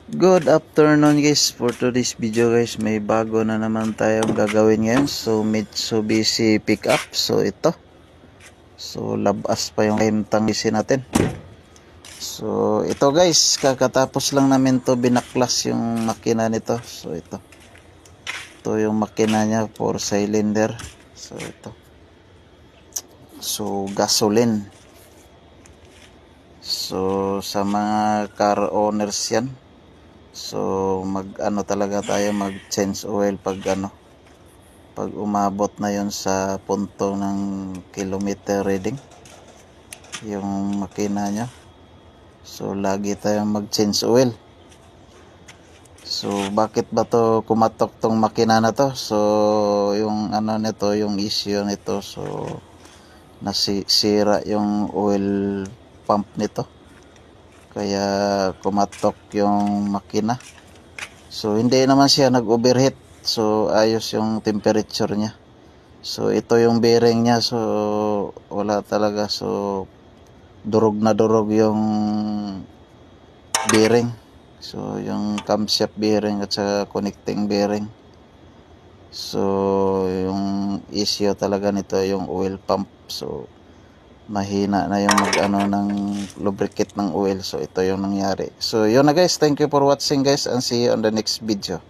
Good afternoon guys. For today's video guys, may bago na naman tayong gagawin ngayon. So Mitsubishi pickup. So ito. So labas pa yung tanggisin natin. So ito guys, kakatapos lang namin to binaklas yung makina nito. So ito yung makina niya, 4 cylinder. So ito. So gasoline. So sa mga car owners yan. So mag-ano talaga tayo, mag-change oil pag umabot na yon sa punto ng kilometer reading yung makina nyo. So lagi tayong mag-change oil. So bakit ba to kumatok tong makina na to? So yung nito, yung issue nito, so nasira yung oil pump nito, kaya kumatok yung makina. So hindi naman siya nag-overheat, so ayos yung temperature niya. So ito yung bearing niya, so wala talaga, so durog na durog yung bearing. So yung camshaft bearing at sa connecting bearing. So yung issue talaga nito yung oil pump. So mahina na yung ng lubricate ng oil. So ito yung nangyari. So yun na guys, thank you for watching guys, and see you on the next video.